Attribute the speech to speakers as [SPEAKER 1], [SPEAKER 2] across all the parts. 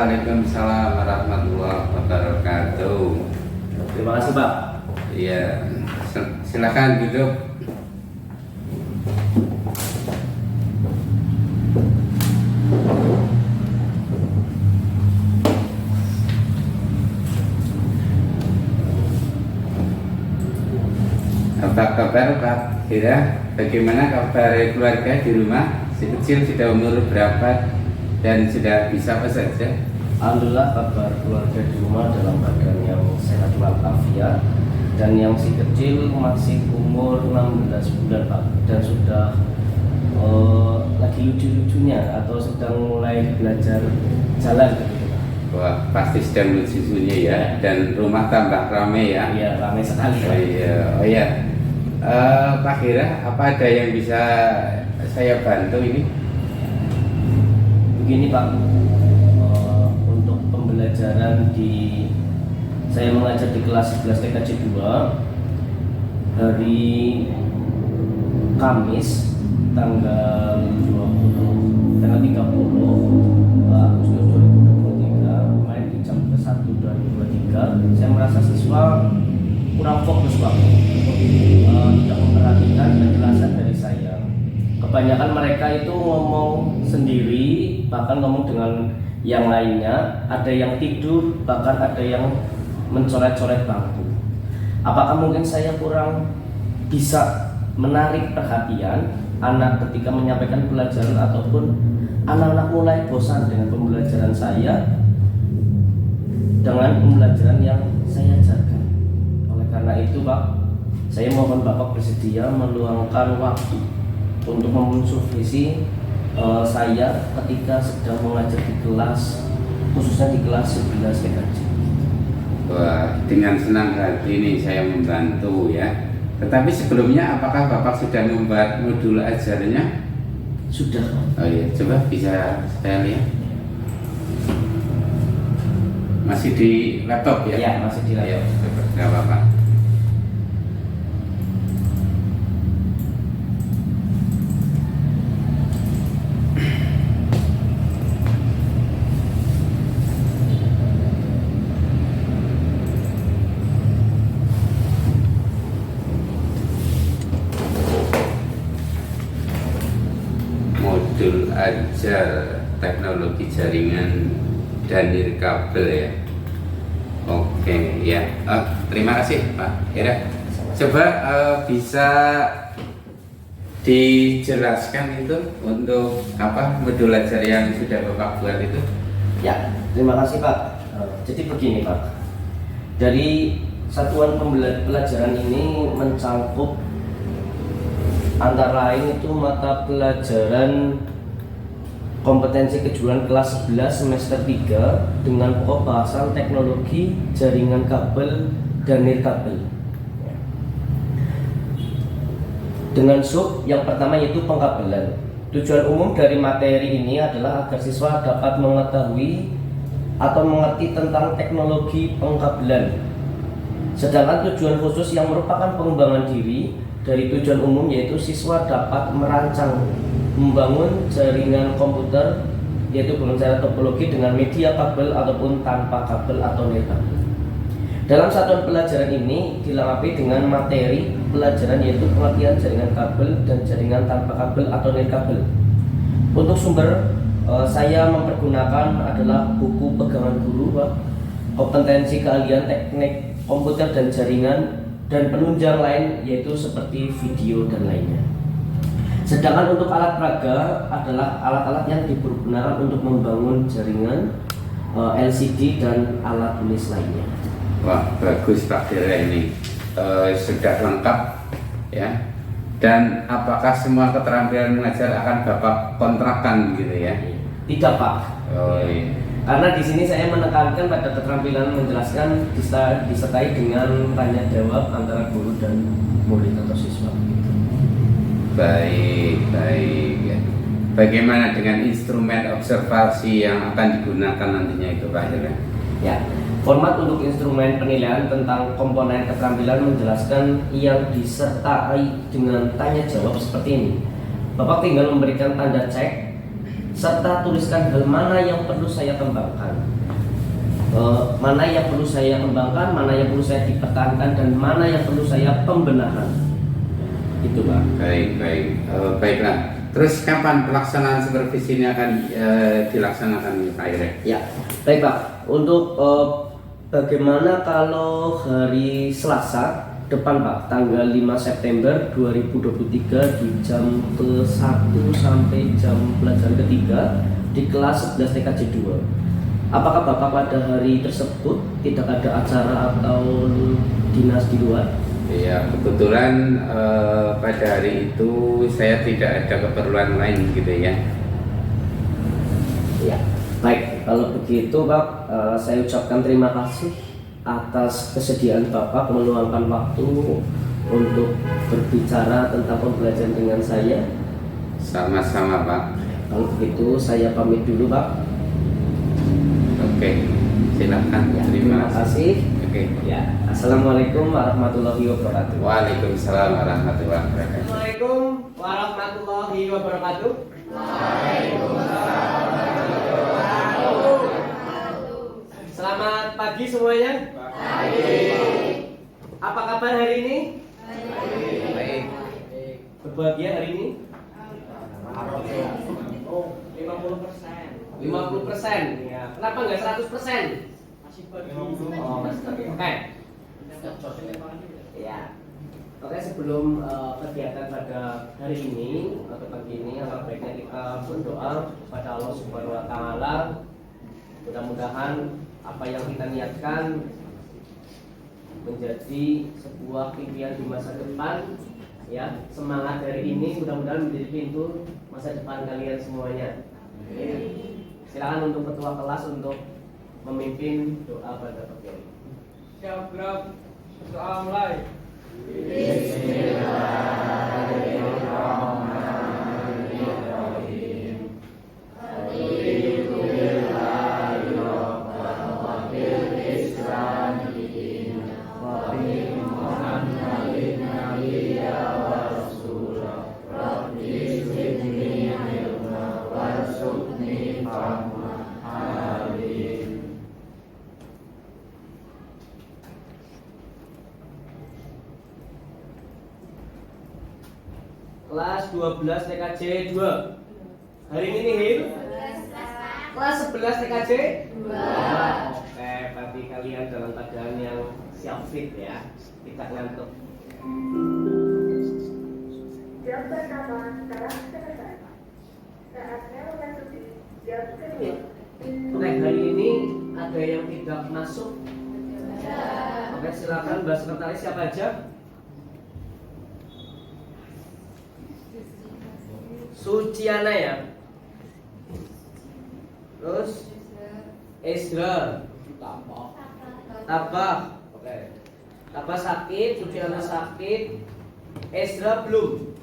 [SPEAKER 1] Waalaikumsalam warahmatullahi wabarakatuh.
[SPEAKER 2] Terima kasih Pak.
[SPEAKER 1] Iya, silakan duduk. Apa kabar Pak Kira? Bagaimana kabar keluarga di rumah? Si kecil sudah umur berapa dan sudah bisa apa saja?
[SPEAKER 2] Alhamdulillah kabar keluarga di rumah dalam keadaan yang sehat walafiat, dan yang si kecil masih umur 16 bulan Pak, dan sudah lagi lucu-lucunya atau sedang mulai belajar jalan gitu Pak.
[SPEAKER 1] Wah, pasti sedang lucu-lucunya ya, dan rumah tambah ramai ya.
[SPEAKER 2] Iya, ramai sekali Pak.
[SPEAKER 1] Oh iya. Pak Kira, apa ada yang bisa saya bantu ini?
[SPEAKER 2] Begini Pak, untuk pembelajaran saya mengajar di kelas 11 TKJ 2 hari Kamis tanggal 30 Agustus 2023, kemarin di jam ke-1 2023. Saya merasa siswa kurang fokus Pak, tidak memperhatikan penjelasan dari saya. Kebanyakan mereka itu ngomong sendiri, bahkan ngomong dengan yang lainnya, ada yang tidur, bahkan ada yang mencoret-coret bangku. Apakah mungkin saya kurang bisa menarik perhatian anak ketika menyampaikan pelajaran, ataupun anak-anak mulai bosan dengan pembelajaran saya, dengan pembelajaran yang saya ajarkan? Oleh karena itu Pak, saya mohon Bapak bersedia meluangkan waktu untuk mensupervisi saya ketika sedang mengajar di kelas, khususnya di kelas 11 TKJ.
[SPEAKER 1] Wah, dengan senang hati ini saya membantu ya. Tetapi sebelumnya apakah Bapak sudah membuat modul ajarnya?
[SPEAKER 2] Sudah.
[SPEAKER 1] Oh iya, coba bisa saya lihat. Masih di laptop ya?
[SPEAKER 2] Ya, masih di laptop.
[SPEAKER 1] Ya, coba, nggak apa-apa. Modul ajar teknologi jaringan dan nirkabel ya. Oke ya. Terima kasih Pak Kira. Coba bisa dijelaskan itu untuk apa modul ajar yang sudah Bapak buat itu?
[SPEAKER 2] Ya, terima kasih Pak. Jadi begini Pak, dari satuan pelajaran ini mencangkup antara lain itu mata pelajaran kompetensi kejuruan kelas 11 semester 3 dengan pokok bahasan teknologi jaringan kabel dan nirkabel, dengan sub yang pertama yaitu pengkabelan. Tujuan umum dari materi ini adalah agar siswa dapat mengetahui atau mengerti tentang teknologi pengkabelan. Sedangkan tujuan khusus yang merupakan pengembangan diri dari tujuan umum yaitu siswa dapat merancang membangun jaringan komputer, yaitu dengan cara topologi dengan media kabel ataupun tanpa kabel atau nirkabel. Dalam satuan pelajaran ini dilengkapi dengan materi pelajaran yaitu pengertian jaringan kabel dan jaringan tanpa kabel atau nirkabel. Untuk sumber saya mempergunakan adalah buku pegangan guru Pak, kompetensi keahlian teknik komputer dan jaringan, dan penunjang lain yaitu seperti video dan lainnya. Sedangkan untuk alat peraga adalah alat-alat yang dipergunakan untuk membangun jaringan, LCD dan alat tulis lainnya.
[SPEAKER 1] Wah, bagus Pak Kira ini sudah lengkap ya. Dan apakah semua keterampilan mengajar akan Bapak kontrakkan gitu ya?
[SPEAKER 2] Tidak Pak.
[SPEAKER 1] Oh iya.
[SPEAKER 2] Karena di sini saya menekankan pada keterampilan menjelaskan disertai dengan tanya jawab antara guru dan murid atau siswa.
[SPEAKER 1] Baik ya. Bagaimana dengan instrumen observasi yang akan digunakan nantinya itu Pak Kira?
[SPEAKER 2] Ya, format untuk instrumen penilaian tentang komponen keterampilan menjelaskan yang disertai dengan tanya jawab seperti ini. Bapak tinggal memberikan tanda cek serta tuliskan hal mana yang perlu saya kembangkan. mana yang perlu saya kembangkan, mana yang perlu saya dipertahankan, dan mana yang perlu saya pembenahan. Itu Pak.
[SPEAKER 1] Baiklah. Terus kapan pelaksanaan supervisi ini akan dilaksanakan Pak Irek?
[SPEAKER 2] Ya, baik Pak. Untuk bagaimana kalau hari Selasa depan Pak, tanggal 5 September 2023 di jam ke-1 sampai jam pelajaran ketiga di kelas 11 TKJ 2. Apakah Bapak pada hari tersebut tidak ada acara atau dinas di luar?
[SPEAKER 1] Ya, kebetulan pada hari itu saya tidak ada keperluan lain gitu ya.
[SPEAKER 2] Ya, baik. Kalau begitu Pak, saya ucapkan terima kasih atas kesediaan Bapak meluangkan waktu untuk berbicara tentang pembelajaran dengan saya.
[SPEAKER 1] Sama-sama Pak.
[SPEAKER 2] Kalau begitu saya pamit dulu Pak.
[SPEAKER 1] Oke, silakan.
[SPEAKER 2] Ya,
[SPEAKER 1] Terima
[SPEAKER 2] terima kasih.
[SPEAKER 1] Oke.
[SPEAKER 2] Ya, Assalamualaikum warahmatullahi wabarakatuh.
[SPEAKER 1] Waalaikumsalam warahmatullahi wabarakatuh.
[SPEAKER 2] Assalamualaikum warahmatullahi wabarakatuh. Selamat pagi semuanya. Apa kabar hari ini?
[SPEAKER 1] Baik.
[SPEAKER 2] Berbahagia hari ini? Oh, 50%. 50%. Ya. Kenapa nggak 100%? Oh, masih pagi. Oke. Ya. Oke, sebelum kegiatan pada hari ini atau pagi ini, alangkah baiknya kita berdoa kepada Allah Subhanahu Wa Taala. Mudah-mudahan apa yang kita niatkan menjadi sebuah impian di masa depan. Ya, semangat dari ini mudah-mudahan menjadi pintu masa depan kalian semuanya. Ya. Silakan untuk ketua kelas untuk memimpin doa pada pagi ini.
[SPEAKER 3] Siap gerak, doa mulai.
[SPEAKER 2] Kelas 12 TKJ 2. Hari ini nihil? Kelas 11 TKJ 2. Oke, berarti kalian dalam keadaan yang siap fit ya. Tidak ngantuk.
[SPEAKER 4] Jam pertama telah selesai. Saatnya memasuki jam kedua.
[SPEAKER 2] Oke, hari ini ada yang tidak masuk? Oke, silakan Mbak Sekretaris siapa aja? Suciana ya. Terus Ezra. Tabah. Oke. Tabah sakit, Suciana sakit. Ezra belum.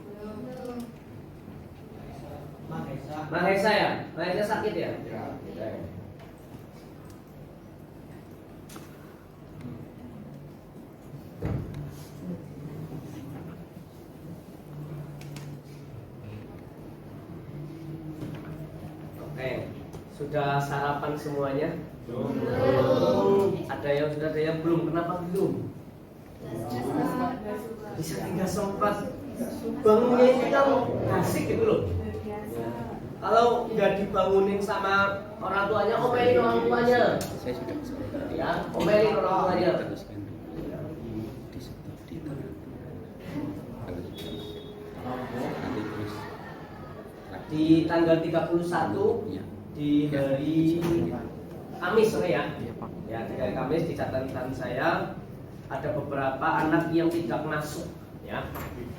[SPEAKER 2] Mahesa ya? Mahesa sakit ya? Oke. Sudah sarapan semuanya? Belum. Ada yang sudah, ada yang belum. Kenapa belum? Bisa tidak sempat bangunnya itu kan asik gitu loh. Kalau nggak dibangunin sama orang tuanya, omelin orang tuanya. Ya, omelin orang tuanya. Di tanggal 31 di hari Kamis sore ya. Ya, di hari Kamis di catatan saya ada beberapa anak yang tidak masuk ya.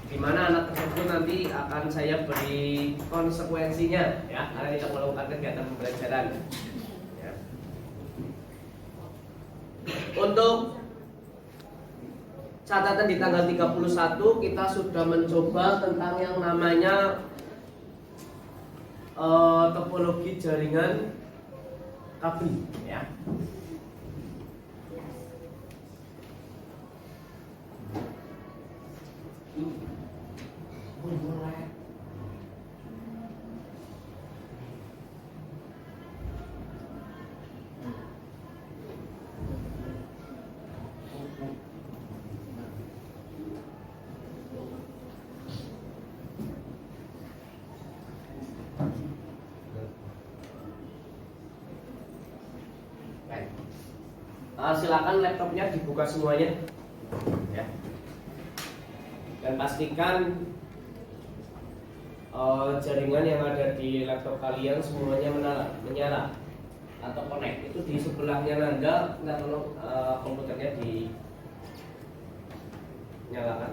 [SPEAKER 2] Di mana anak tersebut nanti akan saya beri konsekuensinya ya, karena tidak melakukan kegiatan pembelajaran. Ya. Untuk catatan di tanggal 31 kita sudah mencoba tentang yang namanya topologi jaringan kabel ya. Baik. Silakan laptopnya dibuka semuanya, ya. Dan pastikan jaringan yang ada di laptop kalian semuanya menyala atau connect. Itu di sebelahnya Nanda, tolong komputernya dinyalakan.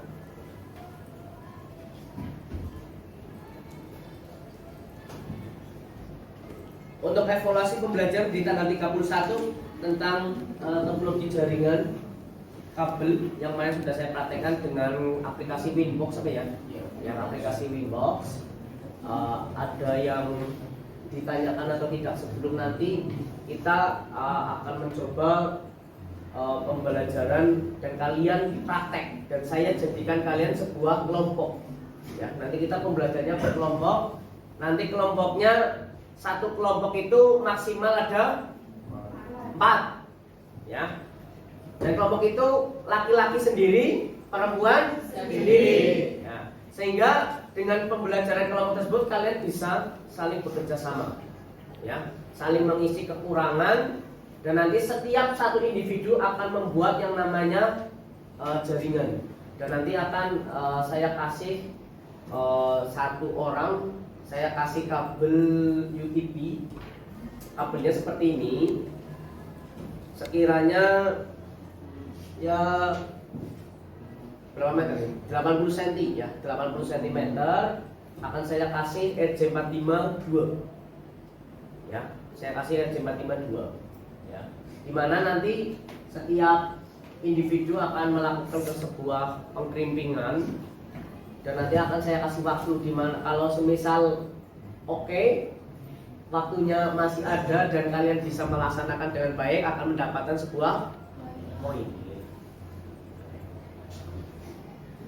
[SPEAKER 2] Untuk evaluasi pembelajaran di tanggal 31 tentang topologi jaringan kabel yang mana sudah saya praktekkan dengan aplikasi Winbox, apa ya? Yang aplikasi Winbox. Ada yang ditanyakan atau tidak sebelum nanti kita akan mencoba pembelajaran dan kalian praktek dan saya jadikan kalian sebuah kelompok. Ya, nanti kita pembelajarannya berkelompok. Nanti kelompoknya satu kelompok itu maksimal ada 4, ya. Dan kelompok itu laki-laki sendiri, perempuan sendiri. Ya. Sehingga dengan pembelajaran kelompok tersebut kalian bisa saling bekerja sama, ya, saling mengisi kekurangan, dan nanti setiap satu individu akan membuat yang namanya jaringan. Dan nanti akan saya kasih satu orang, saya kasih kabel UTP, kabelnya seperti ini, sekiranya ya berapa meter ini? 80 cm ya, 80 cm akan saya kasih RJ45 2. Ya, saya kasih RJ45 2. Ya. Dimana nanti setiap individu akan melakukan sebuah pengkerimpingan dan nanti akan saya kasih waktu dimana kalau semisal oke, waktunya masih ada dan kalian bisa melaksanakan dengan baik akan mendapatkan sebuah poin.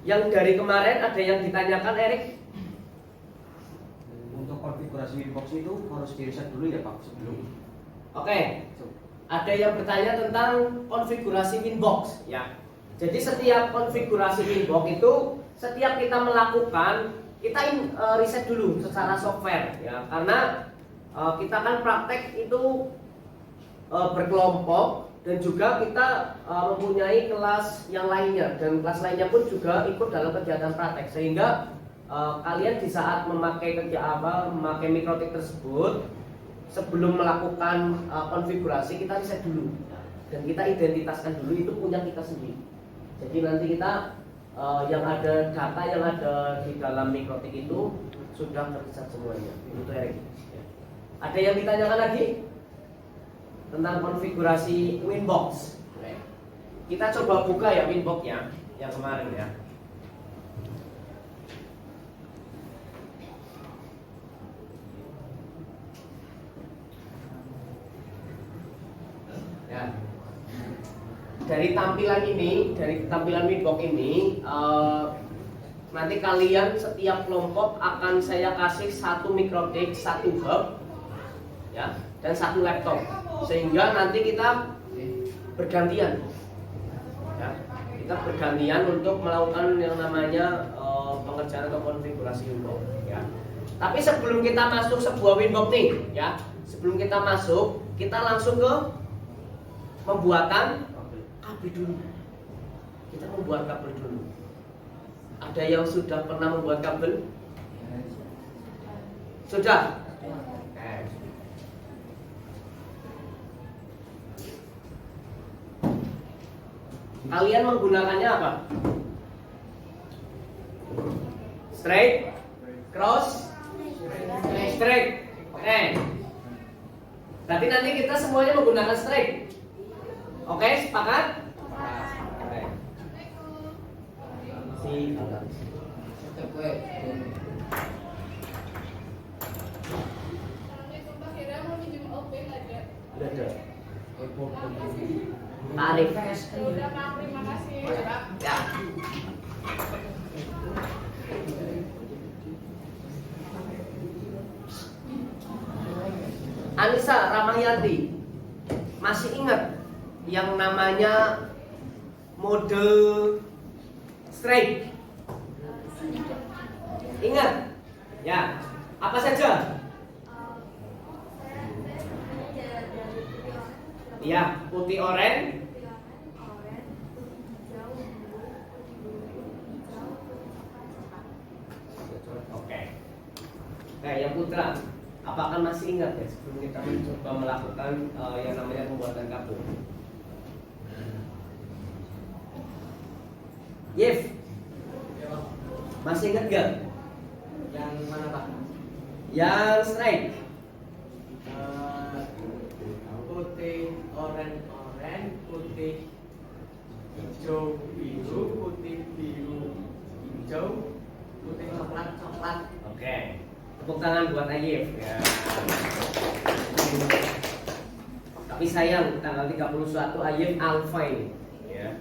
[SPEAKER 2] Yang dari kemarin ada yang ditanyakan, Erik?
[SPEAKER 5] Untuk konfigurasi Winbox itu harus di-reset dulu ya Pak sebelum.
[SPEAKER 2] Oke. Ada yang bertanya tentang konfigurasi Winbox, ya. Jadi setiap konfigurasi Winbox itu setiap kita melakukan kita reset dulu secara software, ya. Karena kita kan praktek itu berkelompok dan juga kita mempunyai kelas yang lainnya dan kelas lainnya pun juga ikut dalam kegiatan praktek sehingga kalian di saat memakai memakai mikrotik tersebut sebelum melakukan konfigurasi kita riset dulu dan kita identitaskan dulu itu punya kita sendiri. Jadi nanti kita yang ada data yang ada di dalam mikrotik itu sudah terriset semuanya. Itu Erik. Ada yang ditanyakan lagi tentang konfigurasi Winbox? Kita coba buka ya Winbox ya, yang kemarin ya. Ya. Dari tampilan ini, dari tampilan Winbox ini, nanti kalian setiap kelompok akan saya kasih satu mikrotik, satu hub, ya, dan satu laptop, sehingga nanti kita bergantian, ya, kita bergantian untuk melakukan yang namanya pengerjaan atau konfigurasi Winbox, ya. Tapi sebelum kita masuk sebuah Winbox nih, ya, sebelum kita masuk, kita langsung ke pembuatan kabel dulu. Kita membuat kabel dulu. Ada yang sudah pernah membuat kabel? Sudah? Kalian menggunakannya apa? Straight, cross, straight. Oke. Berarti nanti kita semuanya menggunakan straight. Oke, sepakat? Oke. Tarik.
[SPEAKER 6] Terima kasih.
[SPEAKER 2] Ya. Anissa Ramayati, masih ingat yang namanya mode straight? Ingat? Ya. Apa saja? Ya, putih oranye. Oke. Nah, yang putra, apakah masih ingat ya sebelum kita mencoba melakukan yang namanya pembuatan kapur? Yef, masih ingat gak?
[SPEAKER 5] Yang mana Pak?
[SPEAKER 2] Yang straight.
[SPEAKER 3] Putih, oren, putih, hijau, biru, putih, biru, hijau, putih, coklat.
[SPEAKER 2] Oke. Tepuk tangan buat Ayif ya. Tapi sayang tanggal 31 Ayif alpha ini ya.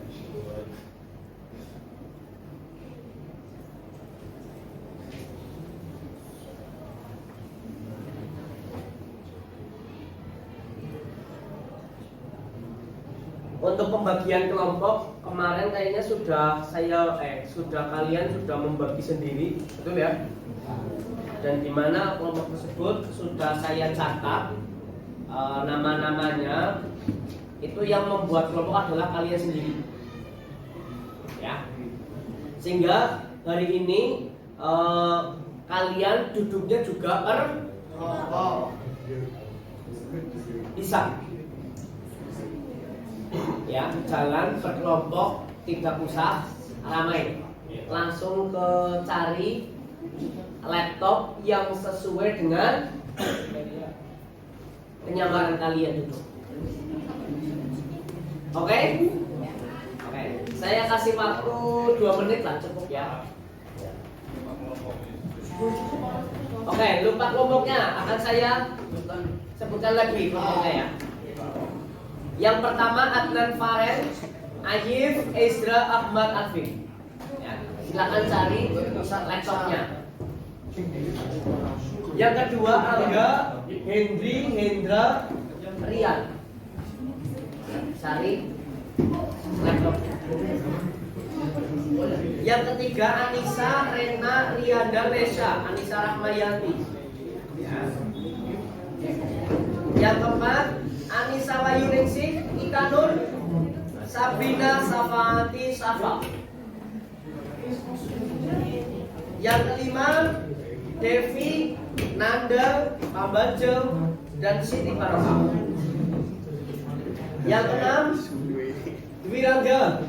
[SPEAKER 2] Untuk pembagian kelompok kemarin kayaknya sudah kalian sudah membagi sendiri, betul ya? Dan di mana kelompok tersebut sudah saya catat nama-namanya. Itu yang membuat kelompok adalah kalian sendiri, ya. Sehingga hari ini kalian duduknya juga bisa. Ya, jalan berkelompok, tidak usah ramai. Langsung ke cari laptop yang sesuai dengan kenyamanan kalian duduk. Oke? Oke. Saya kasih waktu 2 menit lah, cukup ya. Oke, lupa kelompoknya akan saya sebutkan lagi kelompoknya ya. Yang pertama Adnan Faren, Ayif, Ezra, Ahmad, Alvin. Ya, silakan cari laptopnya. Yang kedua Angga, Hendri, Hendra, Rian. Cari laptopnya. Yang ketiga Anissa, Rena, Rianda, Resha, Anissa Rahmayanti. Ya. Yang keempat Anissa Wayuningsih, Ika Nur, Sabrina, Safati, Safa. Yang kelima Devi, Nanda, Pambajem, dan Siti Barokah. Yang keenam Dwi Rangga,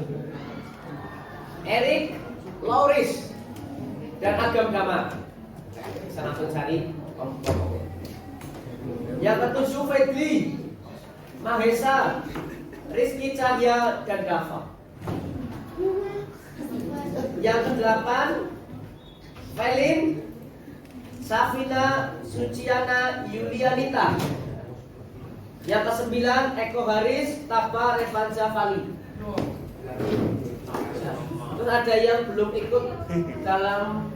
[SPEAKER 2] Erik, Lauris, dan Agam Damar. Bisa langsung cari kelompoknya. Yang ketujuh Fedli, Mahesa, Rizky Cahya, dan Dava. Yang kedelapan Felin, Safina, Suciana, Yulianita. Yang kesembilan Eko Haris, Tapa, Revanza, Fali. Terus ada yang belum ikut dalam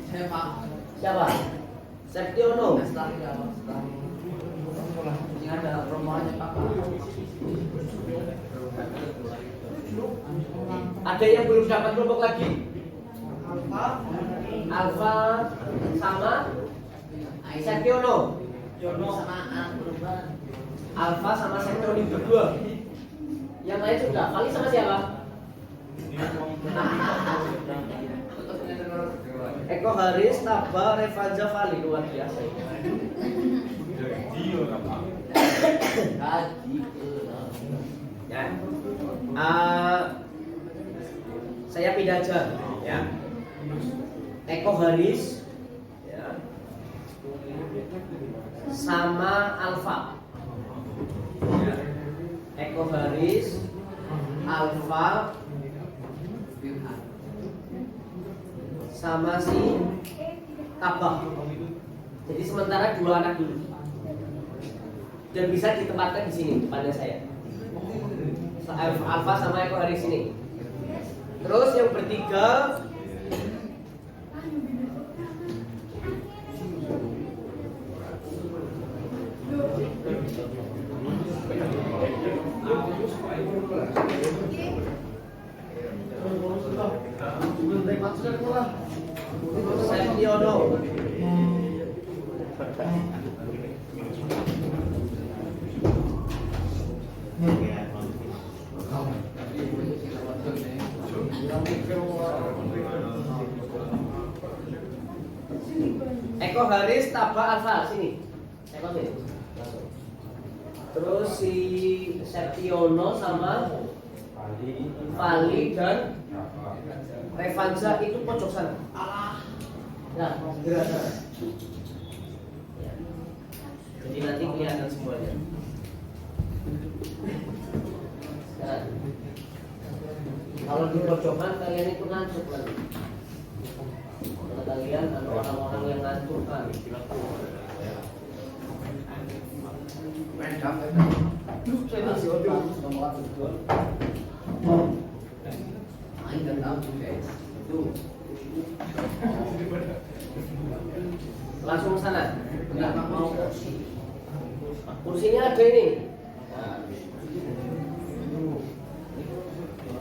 [SPEAKER 2] siapa? Septiono.
[SPEAKER 5] Ini ada rombongannya Pak.
[SPEAKER 2] Ada yang belum dapat kelompok lagi? Alfa sama Septiono. Alfa sama Septiono berdua. Yang lain sudah. Kali sama siapa? Eko Haris, Taba, Revanza, Fali. Luar biasa. Ya. Saya pindah aja ya. Eko Haris ya. Sama Alfa ya. Eko Haris, Alfa sama si Tabah. Jadi sementara 2 anak dulu. Dan bisa ditempatkan di sini depannya saya. Alfa sama Eko Haris ini. Terus yang bertiga Septiono. Eko Haris Taba Alfa sini. Eko sini. Langsung. Terus si Septiono sama Fali dan Revanza itu pojok sana. Nah, gerak sana. Ya. Jadi nanti kelihatan semuanya. Nah, kalau di pojokan kalian itu ngantuk lagi. Karena kalian adalah orang-orang yang ngantuk kan. Langsung sana. Nggak mau kursi. Kursinya ada ini.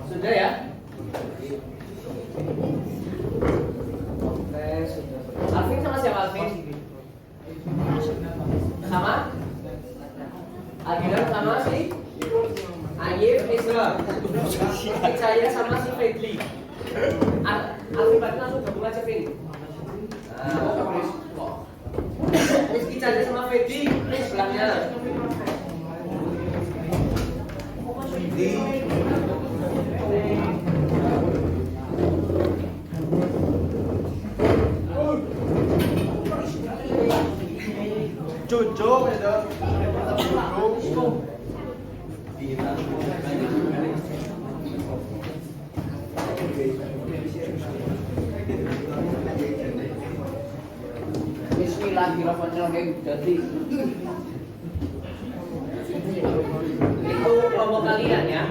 [SPEAKER 2] Sudah ya? Oke, sudah. Alvin sama siapa Alvin? Sama? Alvin sama si Ayib Isra. Saya sama si Fedli. Alvin berarti langsung gabung aja Vin. Rizky Cahaya sama Fedli sebelahnya.
[SPEAKER 3] Jojo beda. Bismillahirrahmanirrahim. Jadi itu kelompok kalian ya.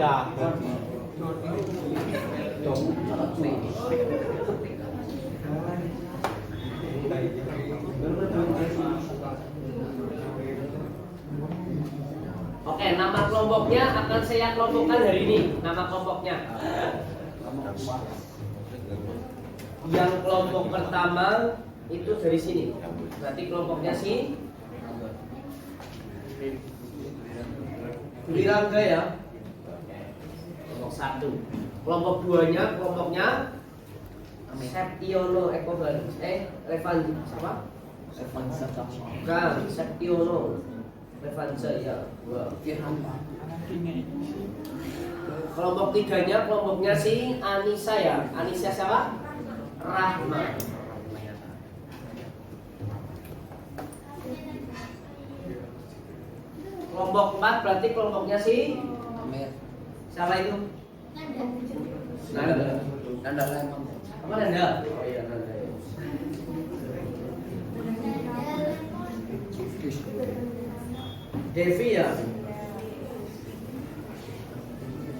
[SPEAKER 3] Oke, nama kelompoknya akan saya kelompokkan hari ini. Nama kelompoknya. Yang kelompok pertama itu dari sini. Berarti kelompoknya si Wirangga ya. Kelompok 1. Kelompok 2-nya kelompoknya Septiono Eko Haris. Revan siapa? Revanza. Bukan, Septiono. Revanza ya. Kelompok 3-nya kelompoknya si Anissa ya. Anissa siapa? Rahma. Kelompok 4 berarti kelompoknya si siapa itu? Nanda. Nanda Lemon. Apa Nanda? Oh iya Nanda. Devi ya.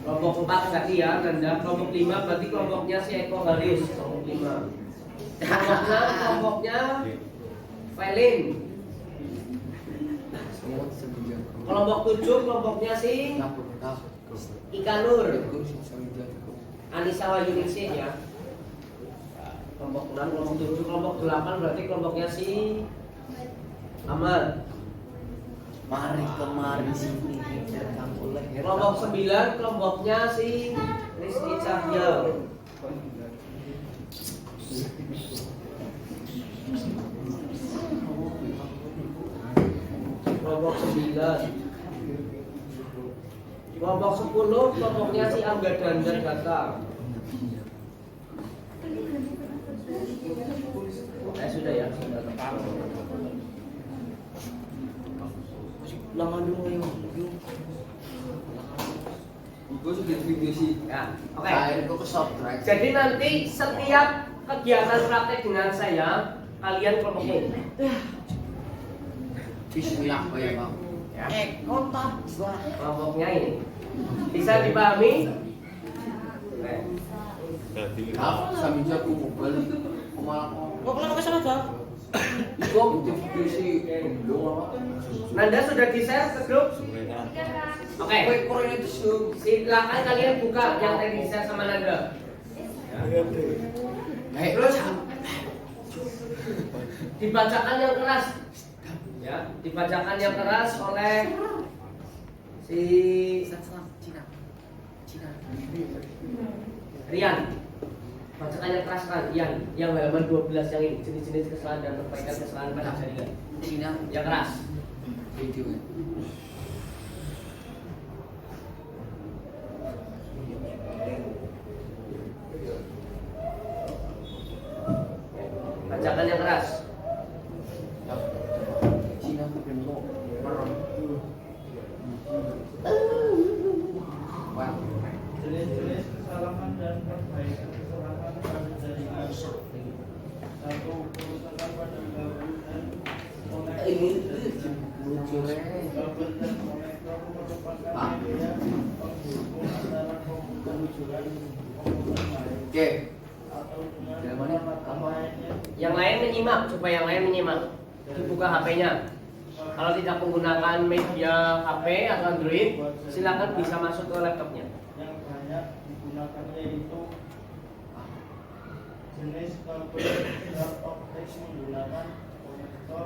[SPEAKER 3] Kelompok 4 berarti ya Nanda. Kelompok 5 berarti kelompoknya si Eko Haris. Kelompok 5. Kelompoknya Felin. Kelompok 7 kelompoknya si Ikanur. Anissa Wayuningsih ya. Kelompok 6, kelompok 7, kelompok 8 berarti kelompoknya si Ahmad.
[SPEAKER 5] Mari kemari sini.
[SPEAKER 2] Kelompok 9 kelompoknya si Rizky Cahya. Kelompok 9. Kelompok 10 kelompoknya si Angga Danda Data. Sudah ya, sudah tepat.
[SPEAKER 5] Langan dulu yuk. Gue sudah video sih.
[SPEAKER 2] Ya, oke.
[SPEAKER 5] Akhirnya gue ke shop right.
[SPEAKER 2] Jadi nanti setiap kegiatan praktek dengan saya, kalian kelompoknya ini.
[SPEAKER 5] Bismillah ya bang.
[SPEAKER 2] Ya.
[SPEAKER 5] Kontak.
[SPEAKER 2] Kelompoknya ini. Bisa dipahami? Oke.
[SPEAKER 5] Sambil jago mobil. Kok kenapa kesana bang? Gue video sih belum apa.
[SPEAKER 2] Nanda sudah di-share ke grup? Oke. Silakan kalian buka yang tadi di-share sama Nanda. Terus dibacakan yang keras. Ya, dibacakan yang keras oleh si
[SPEAKER 5] Cina.
[SPEAKER 2] Rian.
[SPEAKER 3] Bacakan yang keras kan, yang halaman 12 yang ini, jenis-jenis kesalahan dan perbaikan kesalahan pada jaringan.
[SPEAKER 5] Ini
[SPEAKER 3] Yang keras.
[SPEAKER 5] video ya.
[SPEAKER 3] Bacakan yang keras.
[SPEAKER 5] Cina Pembo merem. Wah,
[SPEAKER 7] Jenis-jenis kesalahan dan perbaikan kesalahan pada jaringan. Satu, kerusakan pada kabel dan konektor.
[SPEAKER 5] ini lucu
[SPEAKER 7] Kabel dan konektor merupakan
[SPEAKER 5] Ah.
[SPEAKER 7] media penghubung antara komputer dan komputer lain
[SPEAKER 5] Oke,
[SPEAKER 7] atau dengan
[SPEAKER 5] Yang mana?
[SPEAKER 7] peralatan lainnya.
[SPEAKER 3] Yang lain menyimak, supaya yang lain menyimak. Dibuka HP-nya. Kalau tidak menggunakan media HP atau Android, silakan bisa masuk ke laptopnya.
[SPEAKER 7] Yang banyak digunakan yaitu jenis kabel dan optik menggunakan konektor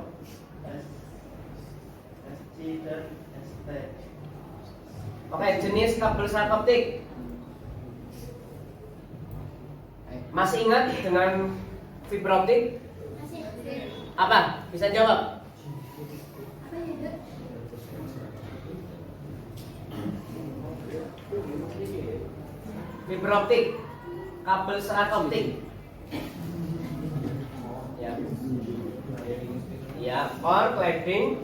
[SPEAKER 7] SC dan ST.
[SPEAKER 3] Oke, jenis kabel sharp optik. Masih ingat dengan fiber optik? Apa? Bisa jawab? Fiber optik, kabel serat optik. Ya. Ya, or cladding.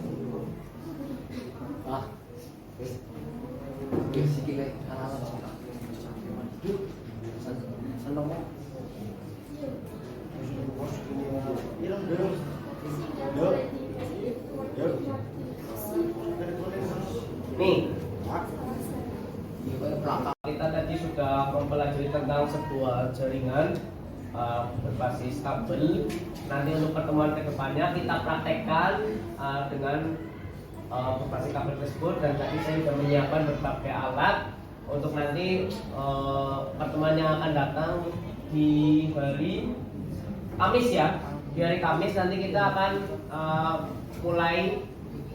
[SPEAKER 5] ah, oke sih kita halaman seneng mau.
[SPEAKER 3] Nih,
[SPEAKER 5] Ini kayak belakang.
[SPEAKER 3] kita tadi sudah mempelajari tentang sebuah jaringan berbasis kabel. Nanti untuk pertemuan kedepannya kita praktekkan dengan berbasis kabel tersebut, dan tadi saya sudah menyiapkan berbagai alat untuk nanti pertemuan yang akan datang di hari Kamis ya. Di hari Kamis nanti kita akan mulai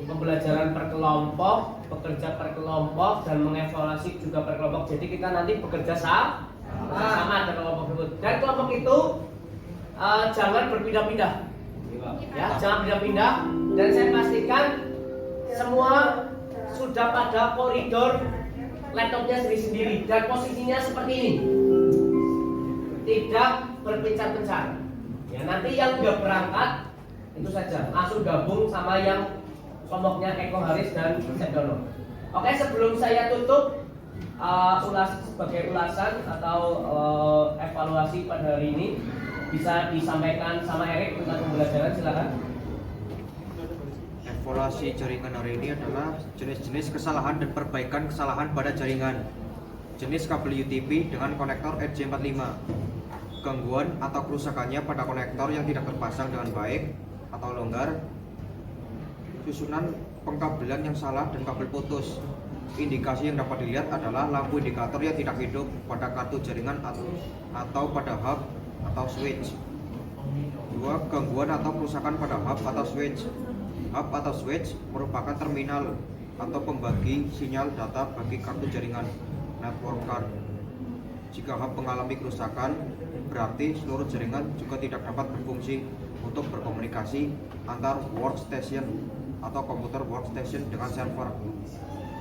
[SPEAKER 3] pembelajaran per kelompok, bekerja per kelompok, dan mengevaluasi juga per kelompok. Jadi kita nanti bekerja sama dengan kelompok tersebut. Dan kelompok itu jangan berpindah-pindah, ya, jangan pindah-pindah. Dan saya pastikan semua sudah pada koridor laptopnya sendiri-sendiri dan posisinya seperti ini, tidak berpencar-pencar. Ya, nanti yang udah berangkat itu saja langsung gabung sama yang kelompoknya Eko Haris dan Sedono. Oke, sebelum saya tutup sebagai ulasan atau evaluasi pada hari ini, bisa disampaikan sama Erik tentang pembelajaran, silakan.
[SPEAKER 8] Evaluasi jaringan hari ini adalah jenis-jenis kesalahan dan perbaikan kesalahan pada jaringan. Jenis kabel UTP dengan konektor RJ45. Gangguan atau kerusakannya pada konektor yang tidak terpasang dengan baik atau longgar. Susunan pengkabelan yang salah dan kabel putus. Indikasi yang dapat dilihat adalah lampu indikator yang tidak hidup pada kartu jaringan atau pada hub atau switch. 2. Gangguan atau kerusakan pada hub atau switch. Hub atau switch merupakan terminal atau pembagi sinyal data bagi kartu jaringan network card. Jika hub mengalami kerusakan, berarti seluruh jaringan juga tidak dapat berfungsi untuk berkomunikasi antar workstation atau komputer workstation dengan server.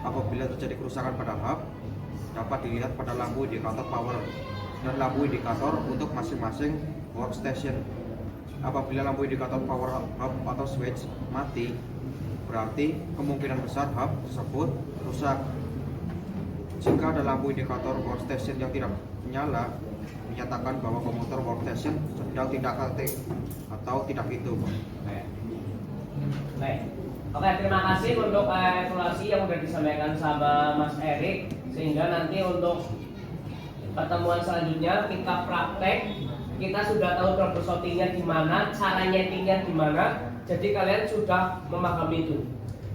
[SPEAKER 8] Apabila terjadi kerusakan pada hub, dapat dilihat pada lampu indikator power dan lampu indikator untuk masing-masing workstation. Apabila lampu indikator power hub atau switch mati, berarti kemungkinan besar hub tersebut rusak. Jika ada lampu indikator workstation yang tidak menyala, menyatakan bahwa komputer workstation sedang tidak aktif atau tidak hidup.
[SPEAKER 3] Baik. Oke, terima kasih untuk evaluasi yang sudah disampaikan sama Mas Erik, sehingga nanti untuk pertemuan selanjutnya kita praktek, kita sudah tahu troubleshootingnya di mana, cara nyetingnya di mana, jadi kalian sudah memahami itu.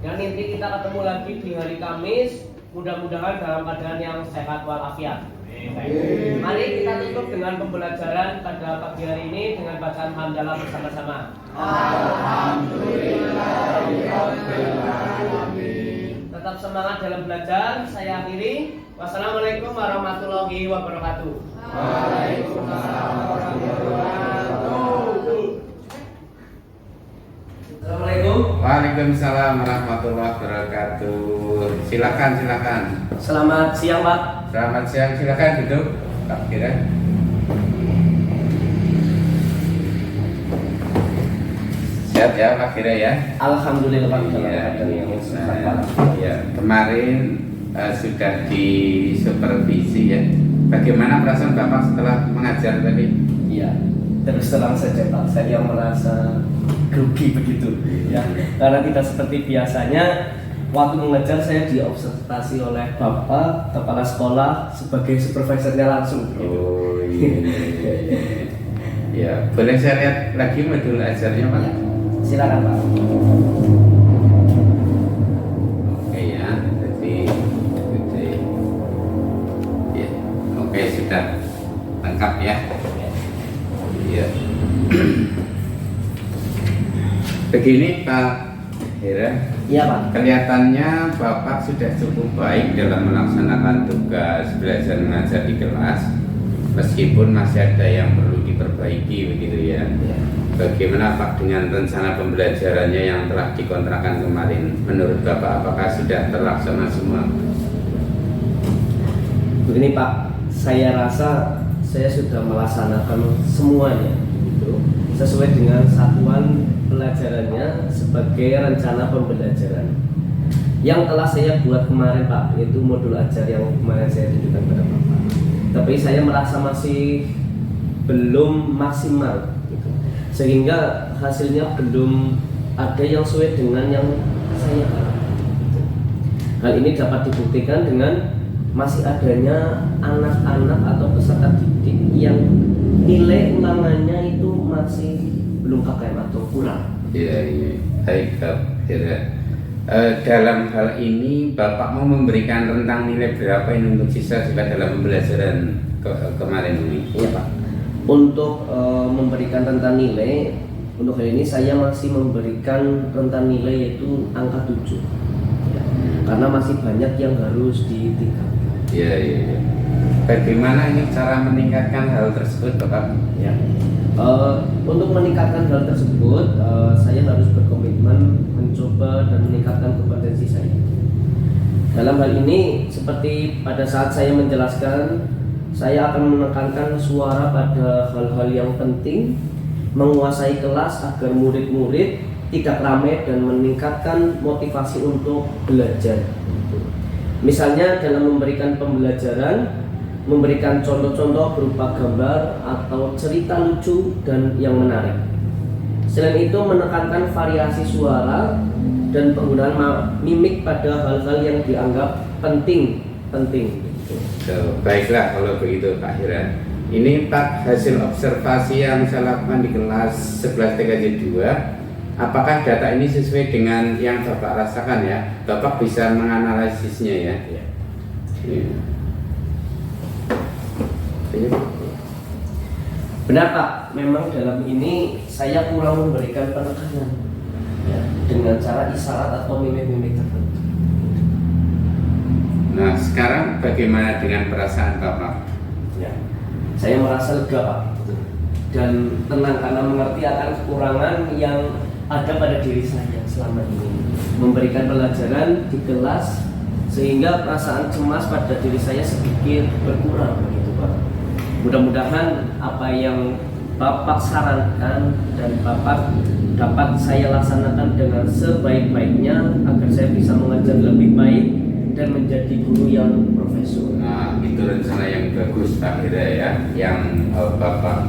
[SPEAKER 3] Dan nanti kita ketemu lagi di hari Kamis, mudah-mudahan dalam keadaan yang sehat walafiat. Mari kita tutup dengan pembelajaran pada pagi hari ini dengan bacaan hamdalah bersama-sama. Tetap semangat dalam belajar. Saya akhiri. Wassalamualaikum warahmatullahi wabarakatuh.
[SPEAKER 2] Assalamualaikum.
[SPEAKER 1] Waalaikumsalam warahmatullahi wabarakatuh. Silakan, silakan.
[SPEAKER 2] Selamat siang, Pak.
[SPEAKER 1] Selamat siang, silakan duduk, Pak Kira. Sehat ya, Pak Kira ya.
[SPEAKER 2] Alhamdulillah, Pak. Dalam
[SPEAKER 1] Iya,
[SPEAKER 2] keadaan yang sehat, Pak.
[SPEAKER 1] ya. Kemarin sudah disupervisi ya. Bagaimana perasaan Bapak setelah mengajar tadi?
[SPEAKER 2] Iya, terus terang saja Pak, saya merasa grogi begitu ya. Karena tidak seperti biasanya waktu mengajar saya diobservasi oleh Bapak kepala sekolah sebagai supervisornya langsung.
[SPEAKER 1] Oh iya. Ya, boleh saya lihat lagi modul ajarnya Pak?
[SPEAKER 2] Ya, silakan Pak.
[SPEAKER 1] Oke ya, jadi ya, oke sudah lengkap ya. Iya. Begini Pak Hera,
[SPEAKER 2] Iya Pak.
[SPEAKER 1] kelihatannya Bapak sudah cukup baik dalam melaksanakan tugas belajar mengajar di kelas, meskipun masih ada yang perlu diperbaiki begitu ya.
[SPEAKER 2] Ya.
[SPEAKER 1] Bagaimana Pak dengan rencana pembelajarannya yang telah dikontrakkan kemarin? Menurut Bapak apakah sudah terlaksana semua?
[SPEAKER 2] Begini Pak, saya rasa saya sudah melaksanakan semuanya gitu, sesuai dengan satuan pelajarannya sebagai rencana pembelajaran yang telah saya buat kemarin Pak, yaitu modul ajar yang kemarin saya tunjukkan pada Bapak. Tapi saya merasa masih belum maksimal gitu, sehingga hasilnya belum ada yang sesuai dengan yang saya harapkan gitu. Hal ini dapat dibuktikan dengan masih adanya anak-anak atau peserta didik yang nilai ulangannya itu masih belum KKM atau kurang.
[SPEAKER 1] Iya, iya. Baik Pak Hera. Dalam hal ini Bapak mau memberikan rentang nilai berapa ini untuk siswa dalam pembelajaran kemarin ini?
[SPEAKER 2] Iya Pak. Untuk memberikan rentang nilai, untuk hal ini saya masih memberikan rentang nilai yaitu angka 7 ya, karena masih banyak yang harus ditingkatkan.
[SPEAKER 1] Iya, iya, iya. Bagaimana ini cara meningkatkan hal tersebut Bapak?
[SPEAKER 2] Ya. Untuk meningkatkan hal tersebut, saya harus berkomitmen mencoba dan meningkatkan kompetensi saya. Dalam hal ini, seperti pada saat saya menjelaskan, saya akan menekankan suara pada hal-hal yang penting, menguasai kelas agar murid-murid tidak ramai dan meningkatkan motivasi untuk belajar. Misalnya dalam memberikan pembelajaran, memberikan contoh-contoh berupa gambar atau cerita lucu dan yang menarik. Selain itu menekankan variasi suara dan penggunaan mimik pada hal-hal yang dianggap penting.
[SPEAKER 1] Baiklah kalau begitu Pak Hera. Ini Pak hasil observasi yang saya lakukan di kelas 11 TKJ 2. Apakah data ini sesuai dengan yang Bapak rasakan ya? Bapak bisa menganalisisnya ya?
[SPEAKER 2] Ya.
[SPEAKER 1] Iya.
[SPEAKER 2] Benar Pak, memang dalam ini saya kurang memberikan penekanan ya, dengan cara isyarat atau mimik-mimik tertentu.
[SPEAKER 1] Nah sekarang bagaimana dengan perasaan Bapak?
[SPEAKER 2] Ya, saya merasa lega Pak dan tenang karena mengerti akan kekurangan yang ada pada diri saya selama ini, memberikan pelajaran di kelas sehingga perasaan cemas pada diri saya sedikit berkurang begitu Pak. Mudah-mudahan apa yang Bapak sarankan dan Bapak dapat saya laksanakan dengan sebaik-baiknya agar saya bisa mengajar lebih baik dan menjadi guru yang profesional.
[SPEAKER 1] Nah itu rencana yang bagus Pak Hera ya, yang Bapak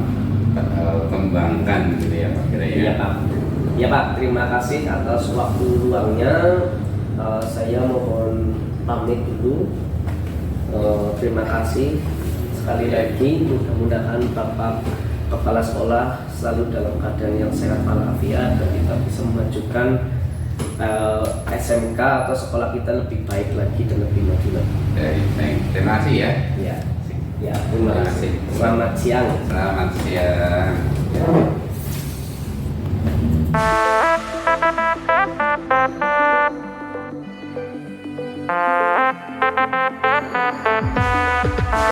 [SPEAKER 1] kembangkan gitu ya Pak Hera ya.
[SPEAKER 2] Iya Pak. Ya Pak, terima kasih atas waktu luangnya. Saya mohon pamit dulu. Terima kasih sekali lagi. Mudah-mudahan Bapak Kepala Sekolah selalu dalam keadaan yang sehat walafiat dan kita bisa memajukan SMK atau sekolah kita lebih baik lagi dan lebih maju lagi.
[SPEAKER 1] Terima kasih ya.
[SPEAKER 2] Ya, terima kasih. Selamat siang.
[SPEAKER 1] Selamat siang.